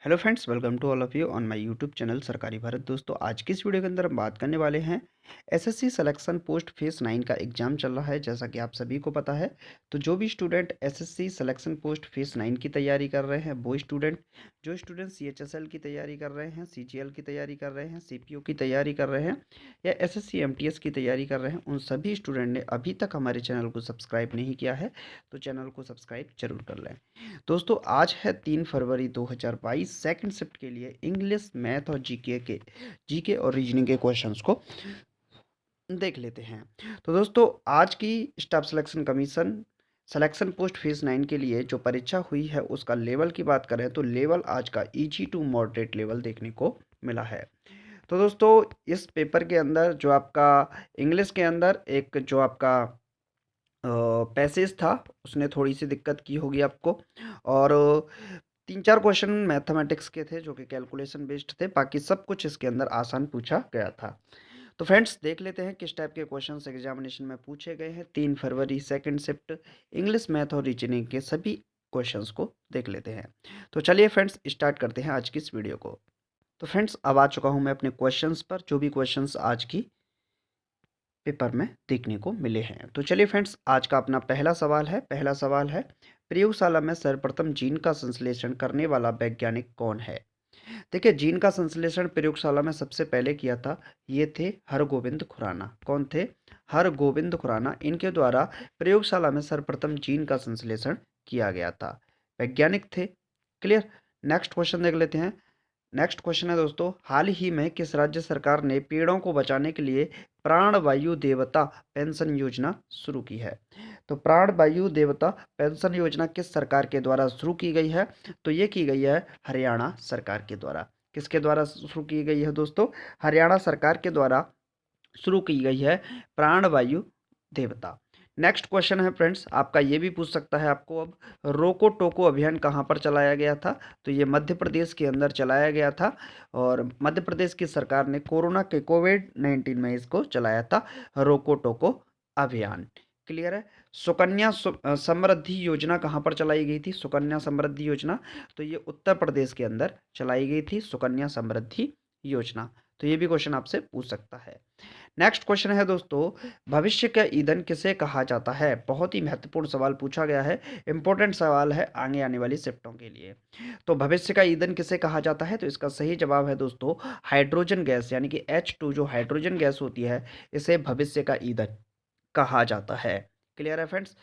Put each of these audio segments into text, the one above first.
Hello friends, welcome to all of you on my YouTube channel Sarkari Bharat. दोस्तों, आज की इस वीडियो के अंदर हम बात करने वाले हैं एसएससी सिलेक्शन पोस्ट फेज़ 9 का एग्ज़ाम चल रहा है। जैसा कि आप सभी को पता है, तो जो भी student SSC selection post phase 9 की तैयारी कर रहे हैं, वो जो स्टूडेंट सीएचएसएल की तैयारी कर रहे हैं, सीजीएल की तैयारी कर रहे हैं, सीपीओ की तैयारी कर रहे हैं या एसएससी एमटीएस की तैयारी कर रहे हैं, उन सभी स्टूडेंट ने अभी तक हमारे चैनल को सब्सक्राइब नहीं किया है, तो चैनल को सब्सक्राइब जरूर कर लें। दोस्तों, आज है 3 फरवरी 2022। सेकंड शिफ्ट के लिए इंग्लिश, मैथ और जीके और रीजनिंग के क्वेश्चंस को देख लेते हैं। तो दोस्तों, आज की staff selection commission selection post phase 9 के लिए जो परीक्षा हुई है, उसका लेवल की बात करें तो लेवल आज का ईजी टू मॉडरेट लेवल देखने को मिला है। तो दोस्तों, इस पेपर के अंदर जो आपका इंग्लिश के अंदर एक जो आपका पैसेज था, उसने थोड़ी सी दिक्कत की होगी आपको। और 3-4 क्वेश्चन मैथमेटिक्स के थे जो कि कैलकुलेशन बेस्ड थे, बाकी सब कुछ इसके अंदर आसान पूछा गया था। तो फ्रेंड्स, देख लेते हैं किस टाइप के क्वेश्चंस एग्जामिनेशन में पूछे गए हैं। 3 फरवरी सेकंड शिफ्ट इंग्लिश, मैथ और रीजनिंग के सभी क्वेश्चंस को देख लेते हैं। तो चलिए फ्रेंड्स, स्टार्ट करते हैं आज की इस वीडियो को। तो फ्रेंड्स, अब आ चुका हूं मैं अपने क्वेश्चंस पर, जो भी क्वेश्चंस आज की पेपर में देखने को मिले हैं। तो चलिए फ्रेंड्स, आज का अपना पहला सवाल है, प्रयोगशाला में सर्वप्रथम जीन का संश्लेषण करने वाला वैज्ञानिक कौन है? देखिए, जीन का संश्लेषण प्रयोगशाला में सबसे पहले किया था, ये थे हरगोविंद खुराना। कौन थे? हरगोविंद खुराना। इनके द्वारा प्रयोगशाला में सर्वप्रथम जीन का संश्लेषण किया गया था। वैज्ञानिक थे। क्लियर। नेक्स्ट क्वेश्चन देख लेते हैं। नेक्स्ट क्वेश्चन है दोस्तों, हाल ही में किस राज्य सरकार ने पेड़ों को बचाने के लिए प्राण वायु देवता पेंशन योजना शुरू की है? तो प्राण वायु देवता पेंशन योजना किस सरकार के द्वारा शुरू की गई है? तो ये की गई है हरियाणा सरकार के द्वारा। किसके द्वारा शुरू की गई है दोस्तों? हरियाणा सरकार के द्वारा शुरू की गई है प्राण वायु देवता। नेक्स्ट क्वेश्चन है फ्रेंड्स, आपका ये भी पूछ सकता है आपको, अब रोको टोको अभियान कहाँ पर चलाया गया था? तो ये मध्य प्रदेश के अंदर चलाया गया था, और मध्य प्रदेश की सरकार ने कोरोना के कोविड-19 में इसको चलाया था, रोको टोको अभियान। क्लियर है। समृद्धि योजना कहाँ पर चलाई गई थी? सुकन्या समृद्धि योजना, तो ये उत्तर प्रदेश के अंदर चलाई गई थी, सुकन्या समृद्धि योजना। तो ये भी क्वेश्चन आपसे पूछ सकता है। नेक्स्ट क्वेश्चन है दोस्तों, भविष्य का ईंधन किसे कहा जाता है? बहुत ही महत्वपूर्ण सवाल पूछा गया है, इंपॉर्टेंट सवाल है आगे आने वाली शिफ्टों के लिए। तो भविष्य का ईंधन किसे कहा जाता है? तो इसका सही जवाब है दोस्तों हाइड्रोजन गैस, यानी कि H2 जो हाइड्रोजन गैस होती है, इसे भविष्य का ईंधन कहा जाता है। क्लियर है फ्रेंड्स।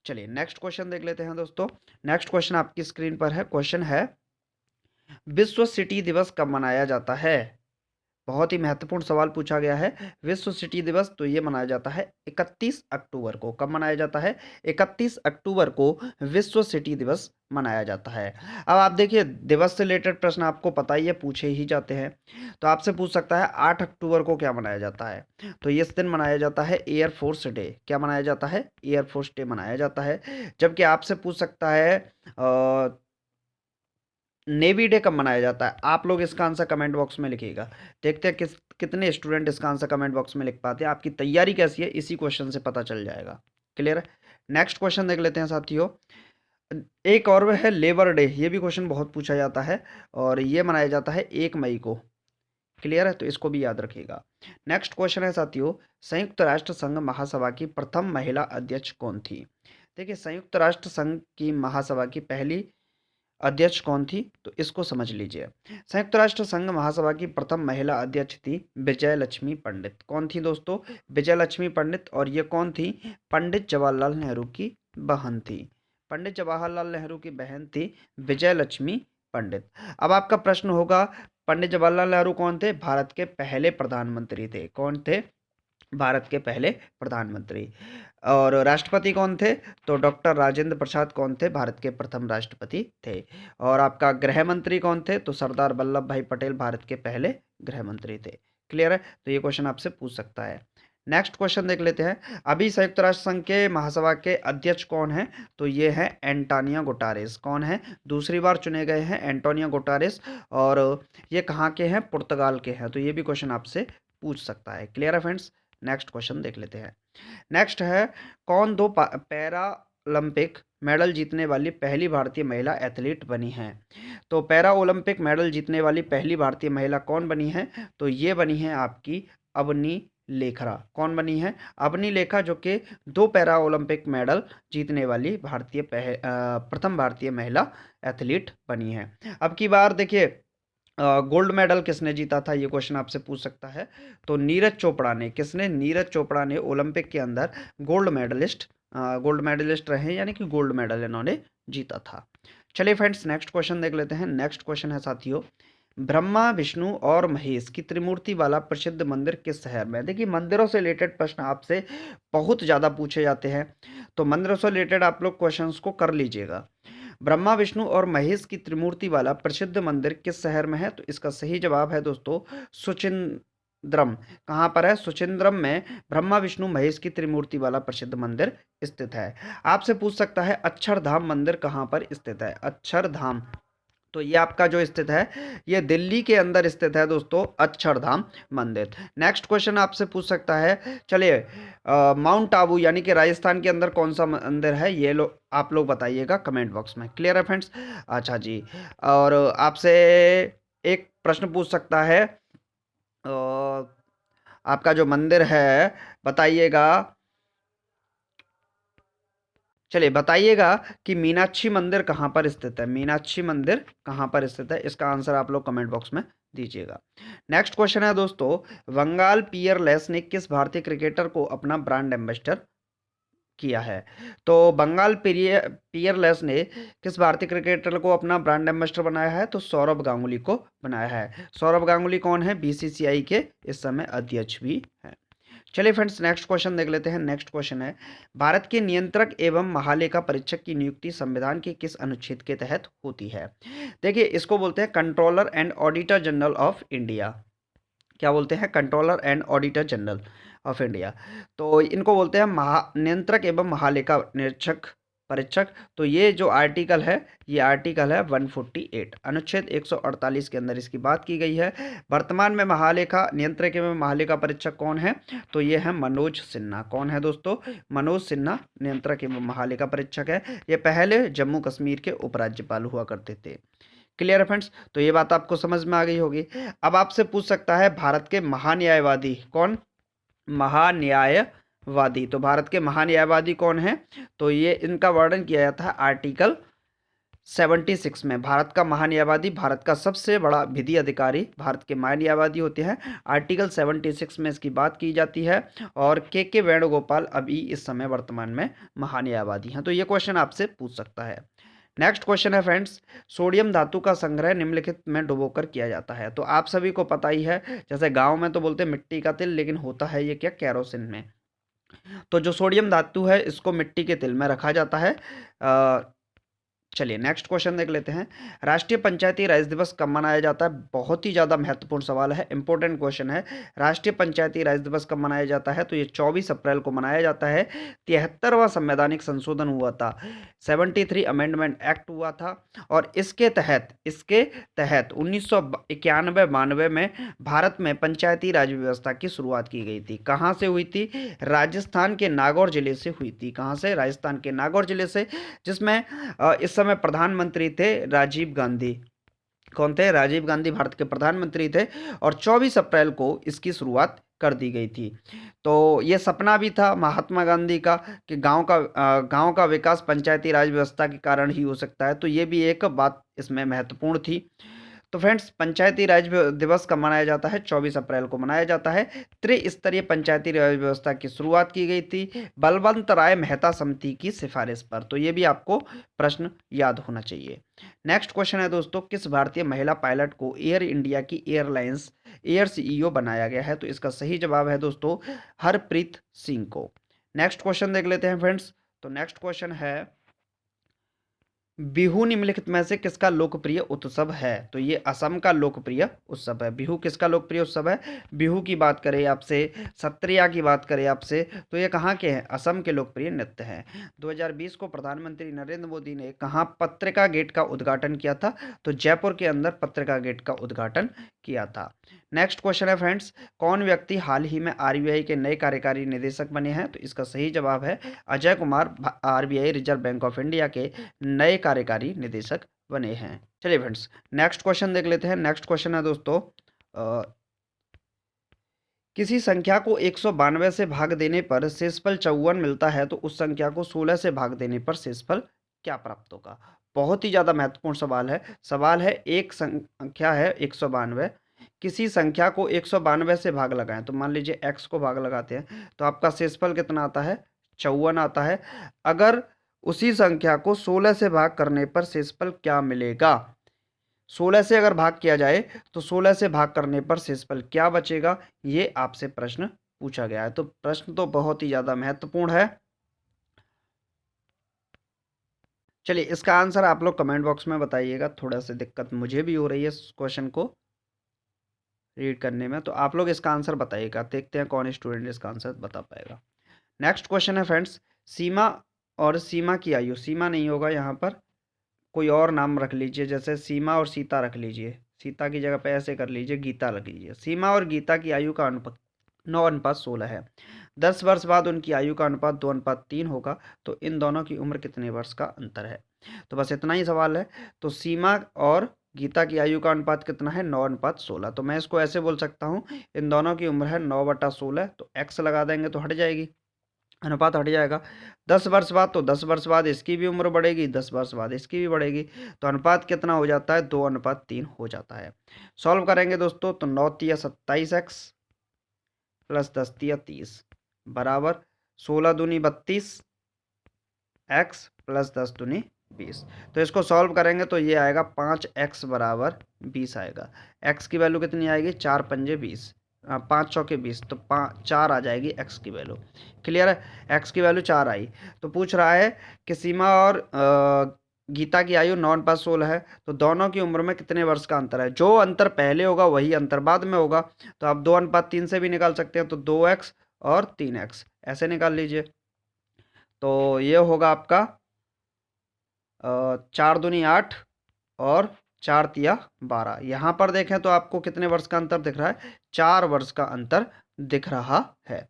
चलिए नेक्स्ट क्वेश्चन देख लेते हैं दोस्तों। नेक्स्ट क्वेश्चन आपकी स्क्रीन पर है। क्वेश्चन है, विश्व सिटी दिवस कब मनाया जाता है? बहुत ही महत्वपूर्ण सवाल पूछा गया है। विश्व सिटी दिवस तो ये मनाया जाता है 31 अक्टूबर को। कब मनाया जाता है? 31 अक्टूबर को विश्व सिटी दिवस मनाया जाता है। अब आप देखिए, दिवस से रिलेटेड प्रश्न आपको पता ही है, पूछे ही जाते हैं। तो आपसे पूछ सकता है 8 अक्टूबर को क्या मनाया जाता है? तो इस दिन मनाया जाता है एयरफोर्स डे। क्या मनाया जाता है? एयरफोर्स डे मनाया जाता है। जबकि आपसे पूछ सकता है नेवी डे कब मनाया जाता है? आप लोग इसका आंसर कमेंट बॉक्स में लिखिएगा। देखते हैं कितने स्टूडेंट इसका आंसर कमेंट बॉक्स में लिख पाते हैं। आपकी तैयारी कैसी है, इसी क्वेश्चन से पता चल जाएगा। क्लियर है। नेक्स्ट क्वेश्चन देख लेते हैं साथियों। एक और है लेबर डे। ये भी क्वेश्चन बहुत पूछा जाता है, और ये मनाया जाता है 1 मई को। क्लियर है, तो इसको भी याद रखिएगा। नेक्स्ट क्वेश्चन है साथियों, संयुक्त राष्ट्र संघ महासभा की प्रथम महिला अध्यक्ष कौन थी? देखिए, संयुक्त राष्ट्र संघ की महासभा की पहली अध्यक्ष कौन थी? तो इसको समझ लीजिए। संयुक्त राष्ट्र संघ महासभा की प्रथम महिला अध्यक्ष थी विजय लक्ष्मी पंडित। कौन थी दोस्तों? विजय लक्ष्मी पंडित। और ये कौन थी? पंडित जवाहरलाल नेहरू की बहन थी। पंडित जवाहरलाल नेहरू की बहन थी विजय लक्ष्मी पंडित। अब आपका प्रश्न होगा, पंडित जवाहरलाल नेहरू कौन थे? भारत के पहले प्रधानमंत्री थे। कौन थे? भारत के पहले प्रधानमंत्री। और राष्ट्रपति कौन थे? तो डॉक्टर राजेंद्र प्रसाद कौन थे? भारत के प्रथम राष्ट्रपति थे। और आपका गृह मंत्री कौन थे? तो सरदार वल्लभ भाई पटेल भारत के पहले गृह मंत्री थे। क्लियर है, तो ये क्वेश्चन आपसे पूछ सकता है। नेक्स्ट क्वेश्चन देख लेते हैं। अभी संयुक्त राष्ट्र संघ के महासभा के अध्यक्ष कौन है? तो ये है एंटोनियो गुटारेस। कौन है? दूसरी बार चुने गए हैं एंटोनियो गुटारेस, और ये कहाँ के हैं? पुर्तगाल के हैं। तो ये भी क्वेश्चन आपसे पूछ सकता है। क्लियर है फ्रेंड्स। नेक्स्ट क्वेश्चन देख लेते हैं। नेक्स्ट है, कौन दो पैरा ओलंपिक मेडल जीतने वाली पहली भारतीय महिला एथलीट बनी हैं। तो पैरा ओलंपिक मेडल जीतने वाली पहली भारतीय महिला कौन बनी है? तो ये बनी है आपकी अवनी लेखरा। कौन बनी है? अवनी लेखा, जो कि 2 पैरा ओलंपिक मेडल जीतने वाली प्रथम भारतीय महिला एथलीट बनी है। अब की बार देखिए, गोल्ड मेडल किसने जीता था, ये क्वेश्चन आपसे पूछ सकता है। तो नीरज चोपड़ा ने। किसने? नीरज चोपड़ा ने ओलंपिक के अंदर गोल्ड मेडलिस्ट रहे, यानी कि गोल्ड मेडल इन्होंने जीता था। चलिए फ्रेंड्स, नेक्स्ट क्वेश्चन देख लेते हैं। नेक्स्ट क्वेश्चन है साथियों, ब्रह्मा विष्णु और महेश की त्रिमूर्ति वाला प्रसिद्ध मंदिर किस शहर में? देखिए, मंदिरों से रिलेटेड प्रश्न आपसे बहुत ज़्यादा पूछे जाते हैं, तो मंदिरों से रिलेटेड आप लोग क्वेश्चंस को कर लीजिएगा। ब्रह्मा विष्णु और महेश की त्रिमूर्ति वाला प्रसिद्ध मंदिर किस शहर में है? तो इसका सही जवाब है दोस्तों सुचिंद्रम। कहाँ पर है? सुचिंद्रम में ब्रह्मा विष्णु महेश की त्रिमूर्ति वाला प्रसिद्ध मंदिर स्थित है। आपसे पूछ सकता है अक्षरधाम मंदिर कहाँ पर स्थित है? अक्षरधाम, तो ये आपका जो स्थित है, ये दिल्ली के अंदर स्थित है दोस्तों, अक्षरधाम मंदिर। नेक्स्ट क्वेश्चन आपसे पूछ सकता है, चलिए, माउंट आबू यानी कि राजस्थान के अंदर कौन सा मंदिर है? ये आप लोग बताइएगा कमेंट बॉक्स में। क्लियर है फ्रेंड्स? अच्छा जी। और आपसे एक प्रश्न पूछ सकता है, आपका जो मंदिर है, बताइएगा, चलिए बताइएगा कि मीनाक्षी मंदिर कहाँ पर स्थित है? मीनाक्षी मंदिर कहाँ पर स्थित है? इसका आंसर आप लोग कमेंट बॉक्स में दीजिएगा। नेक्स्ट क्वेश्चन है दोस्तों, बंगाल पियरलेस ने किस भारतीय क्रिकेटर को अपना ब्रांड एम्बेसडर किया है? तो बंगाल पियरलेस ने किस भारतीय क्रिकेटर को अपना ब्रांड एम्बेसडर बनाया है? तो सौरभ गांगुली को बनाया है। सौरभ गांगुली कौन है? बीसीसीआई के इस समय अध्यक्ष भी हैं। चलिए फ्रेंड्स, नेक्स्ट क्वेश्चन देख लेते हैं। नेक्स्ट क्वेश्चन है, भारत के नियंत्रक एवं महालेखा परीक्षक की नियुक्ति संविधान के किस अनुच्छेद के तहत होती है? देखिए, इसको बोलते हैं controller and auditor general of India. क्या बोलते हैं? Controller and auditor general of India. तो इनको बोलते हैं नियंत्रक एवं महालेखा निरीक्षक परीक्षक। तो ये जो आर्टिकल है, ये आर्टिकल है 148, अनुच्छेद 148 के अंदर इसकी बात की गई है। वर्तमान में महालेखा नियंत्रक एवं महालेखा परीक्षक कौन है? तो ये है मनोज सिन्हा। कौन है दोस्तों? मनोज सिन्हा नियंत्रक एवं महालेखा परीक्षक है। ये पहले जम्मू कश्मीर के उपराज्यपाल हुआ करते थे। क्लियर है फ्रेंड्स? तो ये बात आपको समझ में आ गई होगी। अब आपसे पूछ सकता है, भारत के महान्यायवादी कौन? महान्यायवादी, तो भारत के महान्यायवादी कौन है? तो ये इनका वर्णन किया जाता है आर्टिकल 76 में। भारत का महान्यायवादी, भारत का सबसे बड़ा विधि अधिकारी भारत के महान्यायवादी होते हैं। आर्टिकल 76 में इसकी बात की जाती है। और के वेणुगोपाल अभी इस समय वर्तमान में महान्यायवादी हैं। तो ये क्वेश्चन आपसे पूछ सकता है। नेक्स्ट क्वेश्चन है फ्रेंड्स, सोडियम धातु का संग्रह निम्नलिखित में डुबोकर किया जाता है। तो आप सभी को पता ही है, जैसे गांव में तो बोलते हैं मिट्टी का तिल, लेकिन होता है ये क्या? केरोसिन में। तो जो सोडियम धातु है, इसको मिट्टी के तिल में रखा जाता है। चलिए नेक्स्ट क्वेश्चन देख लेते हैं, राष्ट्रीय पंचायती राज दिवस कब मनाया जाता है? बहुत ही ज़्यादा महत्वपूर्ण सवाल है, इंपॉर्टेंट क्वेश्चन है। राष्ट्रीय पंचायती राज दिवस कब मनाया जाता है? तो ये 24 अप्रैल को मनाया जाता है। 73वां संवैधानिक संशोधन हुआ था, 73 अमेंडमेंट एक्ट हुआ था। और इसके तहत 1991-92 में भारत में पंचायती राज व्यवस्था की शुरुआत की गई थी। कहाँ से हुई थी? राजस्थान के नागौर जिले से हुई थी। कहाँ से? राजस्थान के नागौर जिले से, जिसमें इस समय प्रधानमंत्री थे राजीव गांधी। कौन थे? राजीव गांधी भारत के प्रधानमंत्री थे। और 24 अप्रैल को इसकी शुरुआत कर दी गई थी। तो ये सपना भी था महात्मा गांधी का कि गांव का विकास पंचायती राज व्यवस्था के कारण ही हो सकता है। तो ये भी एक बात इसमें महत्वपूर्ण थी। तो फ्रेंड्स, पंचायती राज दिवस कब मनाया जाता है? 24 अप्रैल को मनाया जाता है। त्रिस्तरीय पंचायती राज व्यवस्था की शुरुआत की गई थी बलवंत राय मेहता समिति की सिफारिश पर। तो ये भी आपको प्रश्न याद होना चाहिए। नेक्स्ट क्वेश्चन है दोस्तों, किस भारतीय महिला पायलट को एयर इंडिया की एयरलाइंस एयर सीईओ बनाया गया है? तो इसका सही जवाब है दोस्तों हरप्रीत सिंह को। नेक्स्ट क्वेश्चन देख लेते हैं फ्रेंड्स। तो नेक्स्ट क्वेश्चन है, बिहू निम्नलिखित में से किसका लोकप्रिय उत्सव है? तो ये असम का लोकप्रिय उत्सव है। बिहू किसका लोकप्रिय उत्सव है? बिहू की बात करें आपसे, सत्रिया की बात करें आपसे, तो ये कहाँ के हैं? असम के लोकप्रिय नृत्य हैं। 2020 को प्रधानमंत्री नरेंद्र मोदी ने कहाँ पत्रिका गेट का उद्घाटन किया था? तो जयपुर के अंदर पत्रिका गेट का उद्घाटन किया था। नेक्स्ट क्वेश्चन है फ्रेंड्स, कौन व्यक्ति हाल ही में आरबीआई के नए कार्यकारी निदेशक बने हैं? तो इसका सही जवाब है Ajay Kumar, RBI reserve bank of India के नए कार्यकारी निदेशक बने हैं। चलिए फ्रेंड्स, नेक्स्ट क्वेश्चन देख लेते हैं। नेक्स्ट क्वेश्चन है दोस्तों, किसी संख्या को 192 से भाग देने पर शेषफल 54 मिलता है, तो उस संख्या को 16 से भाग देने पर शेषफल क्या प्राप्त होगा? बहुत ही ज़्यादा महत्वपूर्ण सवाल है। सवाल है, एक संख्या है 192, किसी संख्या को 192 से भाग लगाएं, तो मान लीजिए x को भाग लगाते हैं तो आपका शेषफल कितना आता है? 54 आता है। अगर उसी संख्या को 16 से भाग करने पर शेषफल क्या मिलेगा? 16 से अगर भाग किया जाए तो 16 से भाग करने पर शेषफल क्या बचेगा? ये आपसे प्रश्न पूछा गया है। तो प्रश्न तो बहुत ही ज़्यादा महत्वपूर्ण है। चलिए, इसका आंसर आप लोग कमेंट बॉक्स में बताइएगा। थोड़ा सा दिक्कत मुझे भी हो रही है इस क्वेश्चन को रीड करने में, तो आप लोग इसका आंसर बताइएगा। देखते हैं कौन स्टूडेंट इसका आंसर बता पाएगा। नेक्स्ट क्वेश्चन है फ्रेंड्स, सीमा और सीमा की आयु, सीमा नहीं होगा यहाँ पर, कोई और नाम रख लीजिए, जैसे सीमा और सीता रख लीजिए, सीता की जगह पे ऐसे कर लीजिए, गीता रख लीजिए। सीमा और गीता की आयु का अनुपात 9:16 है। 10 वर्ष बाद उनकी आयु का अनुपात 2:3 होगा, तो इन दोनों की उम्र कितने वर्ष का अंतर है? तो बस इतना ही सवाल है। तो सीमा और गीता की आयु का अनुपात कितना है? 9:16। तो मैं इसको ऐसे बोल सकता हूँ, इन दोनों की उम्र है 9/16, तो x लगा देंगे तो हट जाएगी, अनुपात हट जाएगा। 10 वर्ष बाद, तो 10 वर्ष बाद इसकी भी उम्र बढ़ेगी, 10 वर्ष बाद इसकी भी बढ़ेगी, तो अनुपात कितना हो जाता है? 2:3 हो जाता है। सॉल्व करेंगे दोस्तों तो 9 तिया 27x प्लस 10 तिया 30 बराबर 16 दूनी 32 x प्लस 10 दूनी 20। तो इसको सॉल्व करेंगे तो ये आएगा 5x बराबर 20 आएगा। x की वैल्यू कितनी आएगी? 4 पंजे 20, 5 चौके 20, तो 4 आ जाएगी x की वैल्यू। क्लियर है? x की वैल्यू 4 आई। तो पूछ रहा है कि सीमा और गीता की आयु 9:16 है, तो दोनों की उम्र में कितने वर्ष का अंतर है? जो अंतर पहले होगा वही अंतर बाद में होगा। तो आप 2:3 से भी निकाल सकते हैं, तो 2x और 3x ऐसे निकाल लीजिए। तो ये होगा आपका 4 दूनी 8 और 4 तिया 12। यहाँ पर देखें तो आपको कितने वर्ष का अंतर दिख रहा है? 4 वर्ष का अंतर दिख रहा है।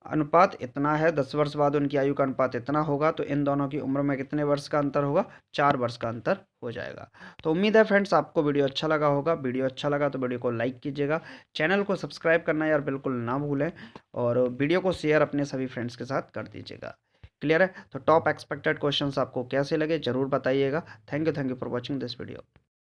अनुपात इतना है, 10 वर्ष बाद उनकी आयु का अनुपात इतना होगा, तो इन दोनों की उम्र में कितने वर्ष का अंतर होगा? 4 वर्ष का अंतर हो जाएगा। तो उम्मीद है फ्रेंड्स आपको वीडियो अच्छा लगा होगा। वीडियो अच्छा लगा तो वीडियो को लाइक कीजिएगा, चैनल को सब्सक्राइब करना यार बिल्कुल ना भूलें, और वीडियो को शेयर अपने सभी फ्रेंड्स के साथ कर दीजिएगा। क्लियर है? तो टॉप एक्सपेक्टेड क्वेश्चंस आपको कैसे लगे ज़रूर बताइएगा। Thank you for watching this video.